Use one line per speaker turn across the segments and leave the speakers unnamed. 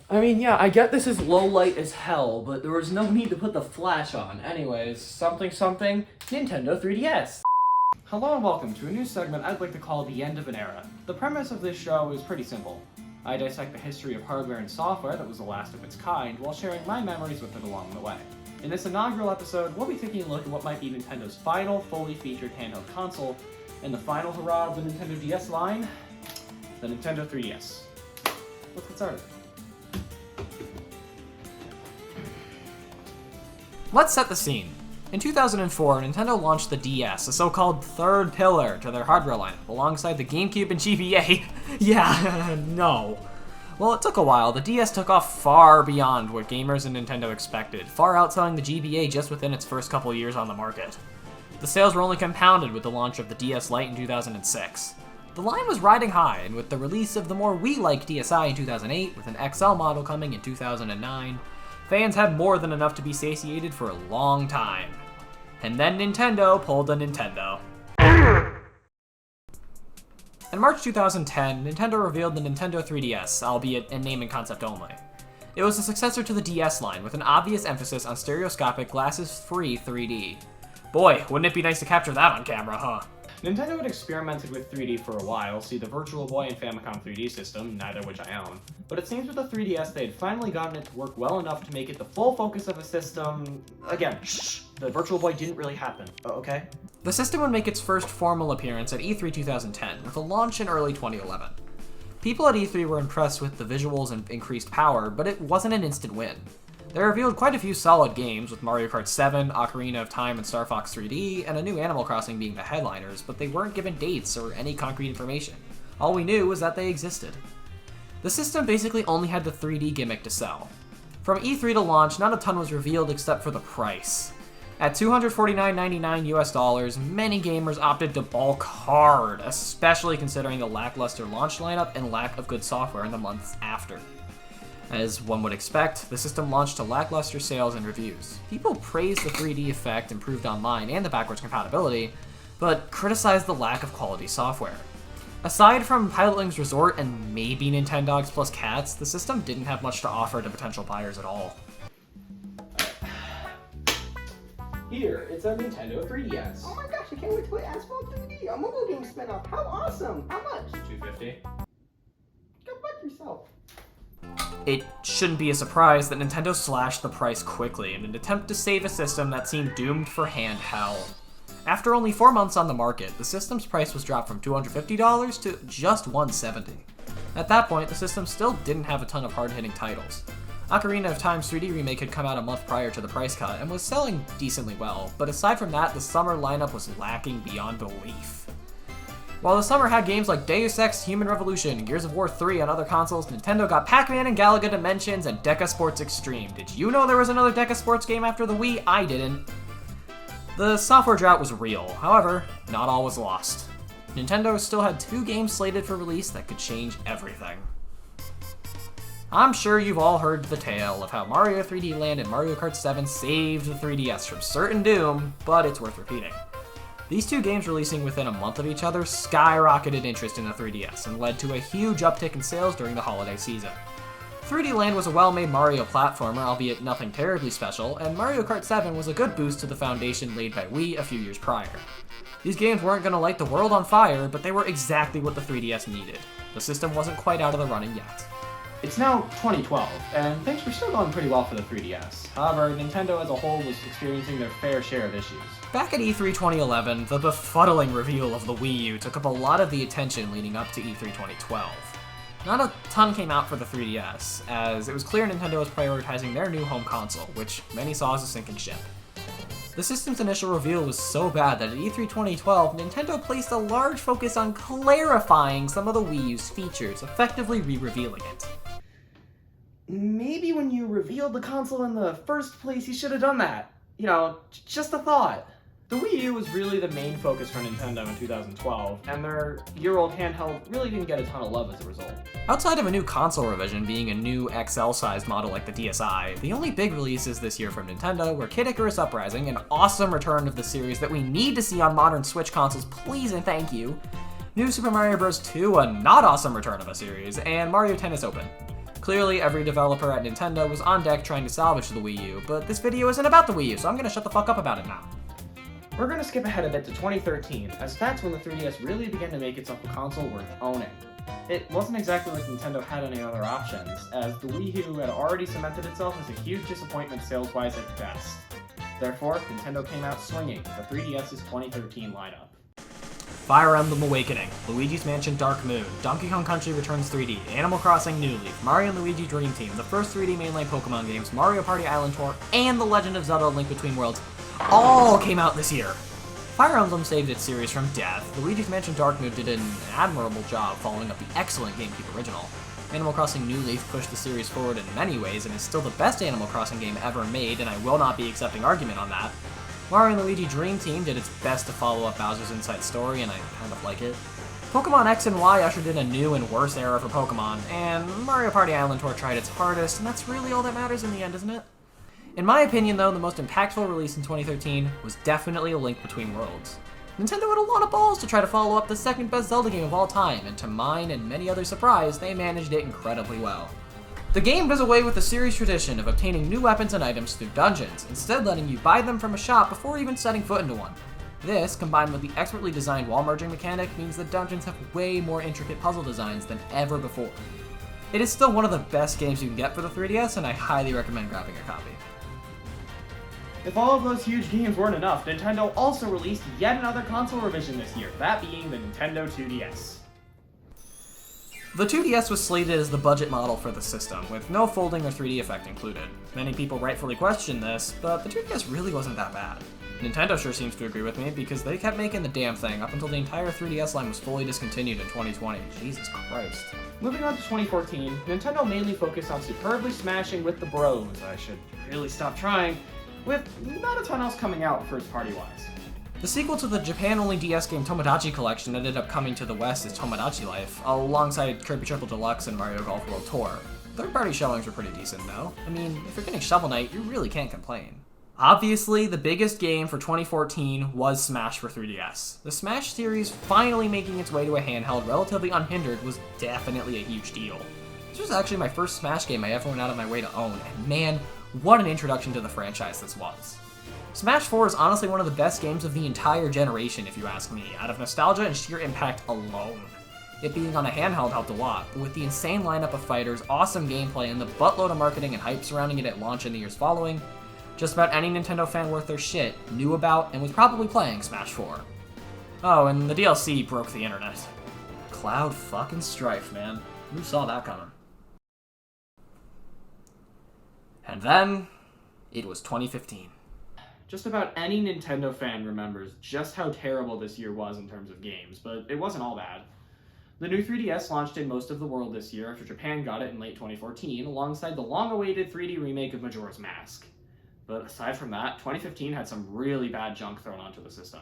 I mean, yeah, I get this is low light as hell, but there was no need to put the flash on. Anyways, something something, Nintendo 3DS. Hello and welcome to a new segment I'd like to call The End of an Era. The premise of this show is pretty simple. I dissect the history of hardware and software that was the last of its kind, while sharing my memories with it along the way. In this inaugural episode, we'll be taking a look at what might be Nintendo's final, fully featured handheld console, and the final hurrah of the Nintendo DS line, the Nintendo 3DS. Let's get started.
Let's set the scene. In 2004, Nintendo launched the DS, a so-called third pillar to their hardware lineup, alongside the GameCube and GBA. Yeah, no. Well, it took a while. The DS took off far beyond what gamers and Nintendo expected, far outselling the GBA just within its first couple years on the market. The sales were only compounded with the launch of the DS Lite in 2006. The line was riding high, and with the release of the more Wii-like DSi in 2008, with an XL model coming in 2009, fans had more than enough to be satiated for a long time. And then Nintendo pulled a Nintendo. In March 2010, Nintendo revealed the Nintendo 3DS, albeit in name and concept only. It was a successor to the DS line, with an obvious emphasis on stereoscopic, glasses-free 3D. Boy, wouldn't it be nice to capture that on camera, huh?
Nintendo had experimented with 3D for a while, see the Virtual Boy and Famicom 3D system, neither of which I own. But it seems with the 3DS they had finally gotten it to work well enough to make it the full focus of a system. Again, shh, the Virtual Boy didn't really happen, okay?
The system would make its first formal appearance at E3 2010, with a launch in early 2011. People at E3 were impressed with the visuals and increased power, but it wasn't an instant win. They revealed quite a few solid games, with Mario Kart 7, Ocarina of Time, and Star Fox 3D, and a new Animal Crossing being the headliners, but they weren't given dates or any concrete information. All we knew was that they existed. The system basically only had the 3D gimmick to sell. From E3 to launch, not a ton was revealed except for the price. At $249.99 US, many gamers opted to balk hard, especially considering the lackluster launch lineup and lack of good software in the months after. As one would expect, the system launched to lackluster sales and reviews. People praised the 3D effect improved online and the backwards compatibility, but criticized the lack of quality software. Aside from Pilotling's Resort and maybe Nintendogs plus Cats, the system didn't have much to offer to potential buyers at all.
Here, it's a Nintendo 3DS.
Oh my gosh, I can't wait to play Asphalt 3D, a mobile game spin-off. How awesome! How much?
$250.
Go fuck yourself.
It shouldn't be a surprise that Nintendo slashed the price quickly in an attempt to save a system that seemed doomed for handheld. After only 4 months on the market, the system's price was dropped from $250 to just $170. At that point, the system still didn't have a ton of hard-hitting titles. Ocarina of Time's 3D remake had come out a month prior to the price cut and was selling decently well, but aside from that, the summer lineup was lacking beyond belief. While the summer had games like Deus Ex, Human Revolution, Gears of War 3 on other consoles, Nintendo got Pac-Man and Galaga Dimensions and Deca Sports Extreme. Did you know there was another Deca Sports game after the Wii? I didn't. The software drought was real, however, not all was lost. Nintendo still had 2 games slated for release that could change everything. I'm sure you've all heard the tale of how Mario 3D Land and Mario Kart 7 saved the 3DS from certain doom, but it's worth repeating. These 2 games releasing within a month of each other skyrocketed interest in the 3DS and led to a huge uptick in sales during the holiday season. 3D Land was a well-made Mario platformer, albeit nothing terribly special, and Mario Kart 7 was a good boost to the foundation laid by Wii a few years prior. These games weren't going to light the world on fire, but they were exactly what the 3DS needed. The system wasn't quite out of the running yet.
It's now 2012, and things were still going pretty well for the 3DS. However, Nintendo as a whole was experiencing their fair share of issues.
Back at E3 2011, the befuddling reveal of the Wii U took up a lot of the attention leading up to E3 2012. Not a ton came out for the 3DS, as it was clear Nintendo was prioritizing their new home console, which many saw as a sinking ship. The system's initial reveal was so bad that at E3 2012, Nintendo placed a large focus on clarifying some of the Wii U's features, effectively re-revealing it.
Maybe when you revealed the console in the first place, you should have done that. You know, just a thought. The Wii U was really the main focus for Nintendo in 2012, and their year-old handheld really didn't get a ton of love as a result.
Outside of a new console revision being a new XL-sized model like the DSi, the only big releases this year from Nintendo were Kid Icarus Uprising, an awesome return of the series that we need to see on modern Switch consoles, please and thank you, New Super Mario Bros. 2, a not awesome return of a series, and Mario Tennis Open. Clearly, every developer at Nintendo was on deck trying to salvage the Wii U, but this video isn't about the Wii U, so I'm gonna shut the fuck up about it now.
We're gonna skip ahead a bit to 2013, as that's when the 3DS really began to make itself a console worth owning. It wasn't exactly like Nintendo had any other options, as the Wii U had already cemented itself as a huge disappointment sales-wise at best. Therefore, Nintendo came out swinging with the 3DS's 2013 lineup.
Fire Emblem Awakening, Luigi's Mansion Dark Moon, Donkey Kong Country Returns 3D, Animal Crossing New Leaf, Mario & Luigi Dream Team, the first 3D mainline Pokemon games, Mario Party Island Tour, and The Legend of Zelda: Link Between Worlds all came out this year. Fire Emblem saved its series from death. Luigi's Mansion Dark Moon did an admirable job following up the excellent GameCube original. Animal Crossing New Leaf pushed the series forward in many ways and is still the best Animal Crossing game ever made, and I will not be accepting argument on that. Mario & Luigi Dream Team did its best to follow up Bowser's Inside Story, and I kind of like it. Pokemon X and Y ushered in a new and worse era for Pokemon, and Mario Party Island Tour tried its hardest, and that's really all that matters in the end, isn't it? In my opinion, though, the most impactful release in 2013 was definitely A Link Between Worlds. Nintendo had a lot of balls to try to follow up the second best Zelda game of all time, and to mine and many others' surprise, they managed it incredibly well. The game does away with the series tradition of obtaining new weapons and items through dungeons, instead letting you buy them from a shop before even setting foot into one. This, combined with the expertly designed wall merging mechanic, means that dungeons have way more intricate puzzle designs than ever before. It is still one of the best games you can get for the 3DS, and I highly recommend grabbing a copy.
If all of those huge games weren't enough, Nintendo also released yet another console revision this year, that being the Nintendo 2DS.
The 2DS was slated as the budget model for the system, with no folding or 3D effect included. Many people rightfully question this, but the 2DS really wasn't that bad. Nintendo sure seems to agree with me, because they kept making the damn thing up until the entire 3DS line was fully discontinued in 2020. Jesus Christ.
Moving on to 2014, Nintendo mainly focused on superbly smashing with the bros, I should really stop trying, with not a ton else coming out first-party-wise.
The sequel to the Japan-only DS game Tomodachi Collection ended up coming to the West as Tomodachi Life, alongside Kirby Triple Deluxe and Mario Golf World Tour. Third-party showings were pretty decent, though. I mean, if you're getting Shovel Knight, you really can't complain. Obviously, the biggest game for 2014 was Smash for 3DS. The Smash series finally making its way to a handheld relatively unhindered was definitely a huge deal. This was actually my first Smash game I ever went out of my way to own, and man, what an introduction to the franchise this was. Smash 4 is honestly one of the best games of the entire generation, if you ask me, out of nostalgia and sheer impact alone. It being on a handheld helped a lot, but with the insane lineup of fighters, awesome gameplay, and the buttload of marketing and hype surrounding it at launch in the years following, just about any Nintendo fan worth their shit knew about and was probably playing Smash 4. Oh, and the DLC broke the internet. Cloud fucking Strife, man. Who saw that coming? And then, it was 2015.
Just about any Nintendo fan remembers just how terrible this year was in terms of games, but it wasn't all bad. The new 3DS launched in most of the world this year after Japan got it in late 2014, alongside the long-awaited 3D remake of Majora's Mask. But aside from that, 2015 had some really bad junk thrown onto the system.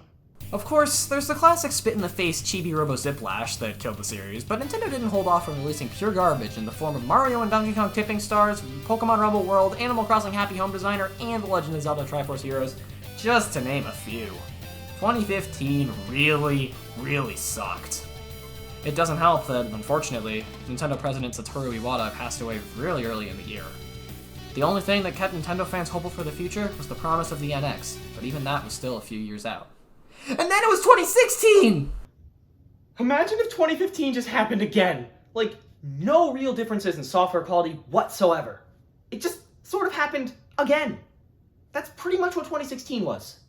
Of course, there's the classic spit-in-the-face chibi Robo Ziplash that killed the series, but Nintendo didn't hold off from releasing pure garbage in the form of Mario and Donkey Kong Tipping Stars, Pokemon Rumble World, Animal Crossing Happy Home Designer, and The Legend of Zelda Triforce Heroes, just to name a few. 2015 really, really sucked. It doesn't help that, unfortunately, Nintendo president Satoru Iwata passed away really early in the year. The only thing that kept Nintendo fans hopeful for the future was the promise of the NX, but even that was still a few years out. And then it was 2016!
Imagine if 2015 just happened again. Like, no real differences in software quality whatsoever. It just sort of happened again. That's pretty much what 2016 was.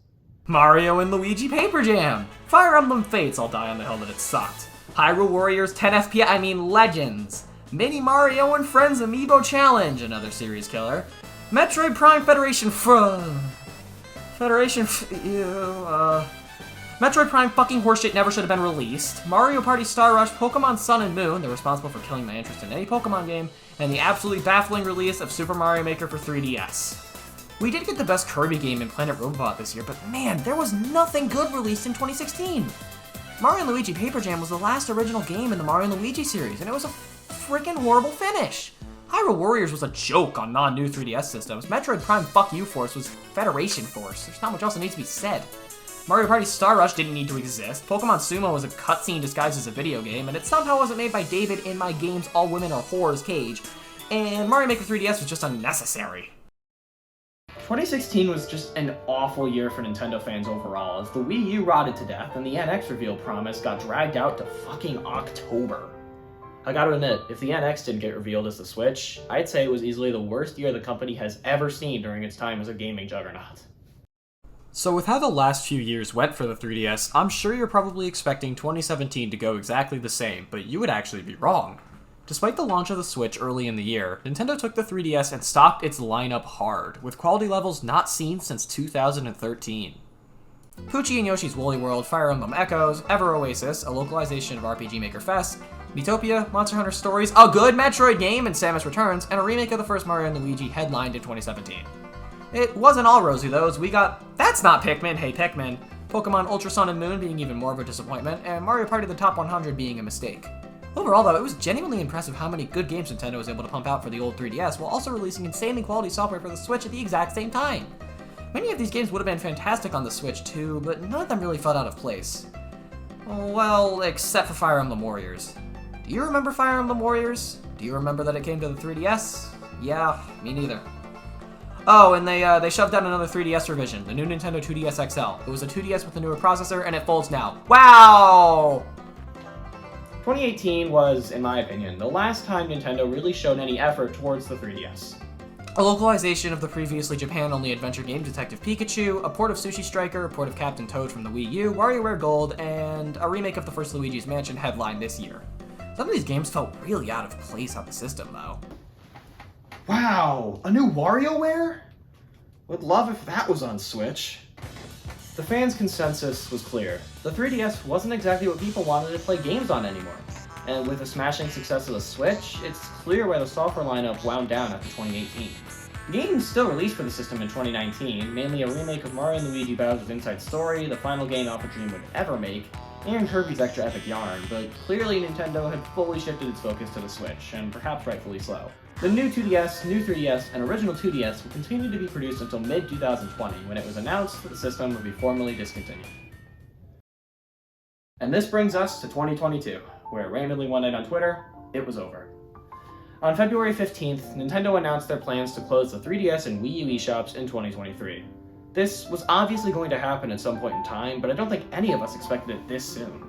Mario and Luigi Paper Jam! Fire Emblem Fates, I'll die on the hill that it sucked. Hyrule Warriors 10 FPS, Legends! Mini Mario and Friends Amiibo Challenge, another series killer. Metroid Prime Metroid Prime fucking horseshit never should have been released. Mario Party Star Rush, Pokemon Sun and Moon, they're responsible for killing my interest in any Pokemon game, and the absolutely baffling release of Super Mario Maker for 3DS. We did get the best Kirby game in Planet Robobot this year, but man, there was nothing good released in 2016. Mario & Luigi Paper Jam was the last original game in the Mario & Luigi series, and it was a freaking horrible finish. Hyrule Warriors was a joke on non-new 3DS systems. Metroid Prime Fuck You Force was Federation Force. There's not much else that needs to be said. Mario Party Star Rush didn't need to exist. Pokemon Sumo was a cutscene disguised as a video game, and it somehow wasn't made by David in my game's all women are whores cage. and Mario Maker 3DS was just unnecessary.
2016 was just an awful year for Nintendo fans overall, as the Wii U rotted to death and the NX reveal promise got dragged out to fucking October. I gotta admit, if the NX didn't get revealed as the Switch, I'd say it was easily the worst year the company has ever seen during its time as a gaming juggernaut.
So with how the last few years went for the 3DS, I'm sure you're probably expecting 2017 to go exactly the same, but you would actually be wrong. Despite the launch of the Switch early in the year, Nintendo took the 3DS and stocked its lineup hard, with quality levels not seen since 2013. Poochie and Yoshi's Woolly World, Fire Emblem Echoes, Ever Oasis, a localization of RPG Maker Fest, Miitopia, Monster Hunter Stories, a good Metroid game, and Samus Returns, and a remake of the first Mario & Luigi headlined in 2017. It wasn't all rosy though, as we got That's Not Pikmin, Hey Pikmin, Pokemon Ultra Sun and Moon being even more of a disappointment, and Mario Party the Top 100 being a mistake. Overall though, it was genuinely impressive how many good games Nintendo was able to pump out for the old 3DS while also releasing insanely quality software for the Switch at the exact same time. Many of these games would have been fantastic on the Switch too, but none of them really felt out of place. Well, except for Fire Emblem Warriors. Do you remember Fire Emblem Warriors? Do you remember that it came to the 3DS? Yeah, me neither. Oh, and they shoved out another 3DS revision, the new Nintendo 2DS XL. It was a 2DS with a newer processor, and it folds now. Wow!
2018 was, in my opinion, the last time Nintendo really showed any effort towards the 3DS.
A localization of the previously Japan-only adventure game Detective Pikachu, a port of Sushi Striker, a port of Captain Toad from the Wii U, WarioWare Gold, and a remake of the first Luigi's Mansion headlined this year. Some of these games felt really out of place on the system, though.
Wow, a new WarioWare? Would love if that was on Switch. The fans' consensus was clear. The 3DS wasn't exactly what people wanted to play games on anymore. And with the smashing success of the Switch, it's clear why the software lineup wound down after 2018. Games still released for the system in 2019, mainly a remake of Mario & Luigi Bowser's Inside Story, the final game Alpha Dream would ever make, and Kirby's Extra Epic Yarn, but clearly Nintendo had fully shifted its focus to the Switch, and perhaps rightfully so. The new 2DS, new 3DS, and original 2DS will continue to be produced until mid-2020, when it was announced that the system would be formally discontinued. And this brings us to 2022, where randomly one night on Twitter, it was over. On February 15th, Nintendo announced their plans to close the 3DS and Wii U eShops in 2023. This was obviously going to happen at some point in time, but I don't think any of us expected it this soon.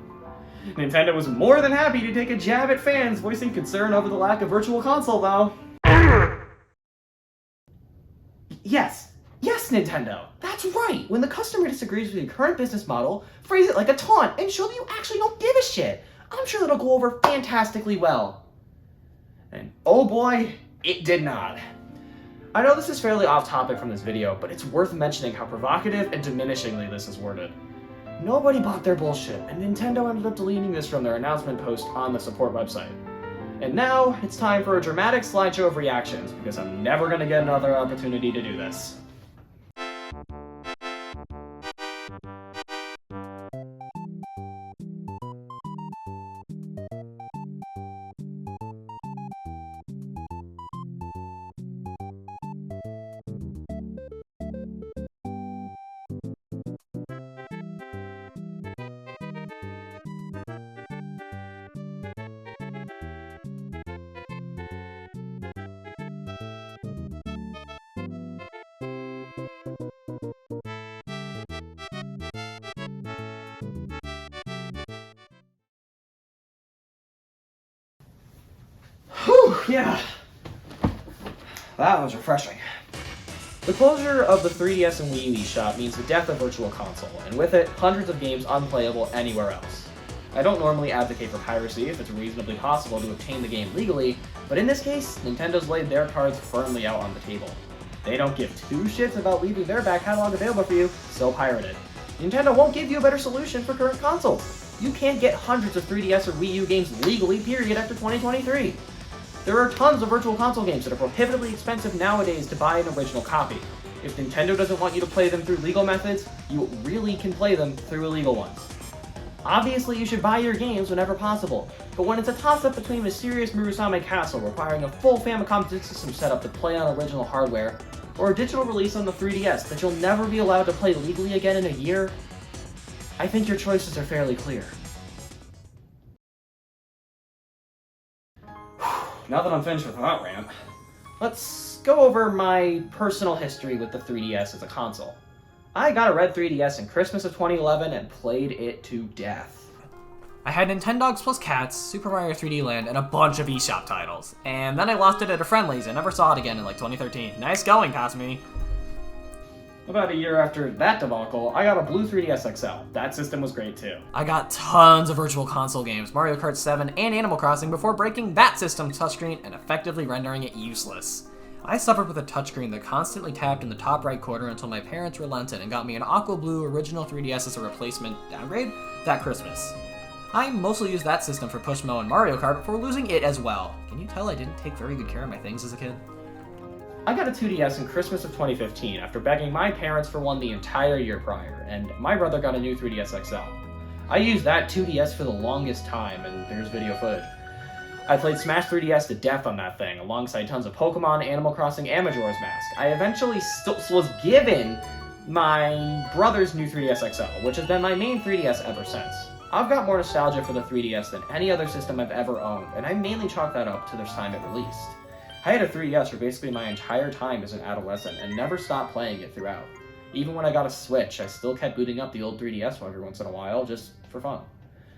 Nintendo was more than happy to take a jab at fans voicing concern over the lack of Virtual Console, though. Yes, Nintendo, that's right! When the customer disagrees with your current business model, phrase it like a taunt and show that you actually don't give a shit. I'm sure that'll go over fantastically well. And oh boy, it did not. I know this is fairly off topic from this video, but it's worth mentioning how provocative and diminishingly this is worded. Nobody bought their bullshit, and Nintendo ended up deleting this from their announcement post on the support website. And now, it's time for a dramatic slideshow of reactions, because I'm never gonna get another opportunity to do this. Whew, yeah. That was refreshing. The closure of the 3DS and Wii U eShop means the death of Virtual Console, and with it, hundreds of games unplayable anywhere else. I don't normally advocate for piracy if it's reasonably possible to obtain the game legally, but in this case, Nintendo's laid their cards firmly out on the table. They don't give two shits about leaving their back catalog available for you, so pirate it. Nintendo won't give you a better solution for current consoles. You can't get hundreds of 3DS or Wii U games legally, period, after 2023. There are tons of Virtual Console games that are prohibitively expensive nowadays to buy an original copy. If Nintendo doesn't want you to play them through legal methods, you really can play them through illegal ones. Obviously, you should buy your games whenever possible, but when it's a toss-up between a mysterious Murasame Castle requiring a full Famicom disk system setup to play on original hardware, or a digital release on the 3DS that you'll never be allowed to play legally again in a year, I think your choices are fairly clear. now that I'm finished with that rant, let's go over my personal history with the 3DS as a console. I got a red 3DS in Christmas of 2011 and played it to death.
I had Nintendogs plus Cats, Super Mario 3D Land, and a bunch of Eshop titles. And then I lost it at a friendly's and never saw it again in like 2013. Nice going, past me.
About a year after that debacle, I got a blue 3DS XL. That system was great too.
I got tons of Virtual Console games, Mario Kart 7 and Animal Crossing, before breaking that system's touchscreen and effectively rendering it useless. I suffered with a touchscreen that constantly tapped in the top right corner until my parents relented and got me an aqua blue original 3DS as a replacement downgrade that Christmas. I mostly used that system for Pushmo and Mario Kart before losing it as well. Can you tell I didn't take very good care of my things as a kid?
I got a 2DS in Christmas of 2015 after begging my parents for one the entire year prior, and my brother got a new 3DS XL. I used that 2DS for the longest time, and there's video footage. I played Smash 3DS to death on that thing, alongside tons of Pokemon, Animal Crossing, and Majora's Mask. I eventually was given my brother's new 3DS XL, which has been my main 3DS ever since. I've got more nostalgia for the 3DS than any other system I've ever owned, and I mainly chalk that up to the time it released. I had a 3DS for basically my entire time as an adolescent and never stopped playing it throughout. Even when I got a Switch, I still kept booting up the old 3DS every once in a while, just for fun.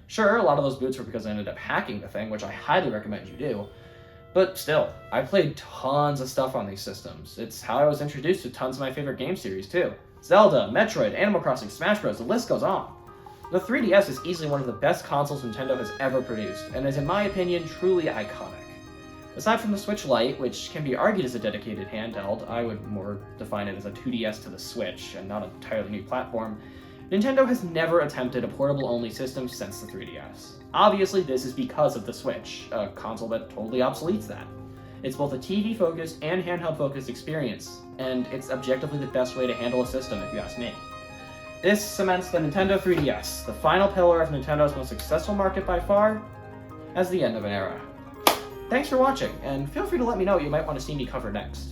Sure, a lot of those boots were because I ended up hacking the thing, which I highly recommend you do, but still, I played tons of stuff on these systems. It's how I was introduced to tons of my favorite game series too. Zelda, Metroid, Animal Crossing, Smash Bros, the list goes on. The 3DS is easily one of the best consoles Nintendo has ever produced, and is in my opinion truly iconic. Aside from the Switch Lite, which can be argued as a dedicated handheld, I would more define it as a 2DS to the Switch, and not an entirely new platform, Nintendo has never attempted a portable-only system since the 3DS. Obviously, this is because of the Switch, a console that totally obsoletes that. It's both a TV-focused and handheld-focused experience, and it's objectively the best way to handle a system, if you ask me. This cements the Nintendo 3DS, the final pillar of Nintendo's most successful market by far, as the end of an era. Thanks for watching, and feel free to let me know what you might want to see me cover next.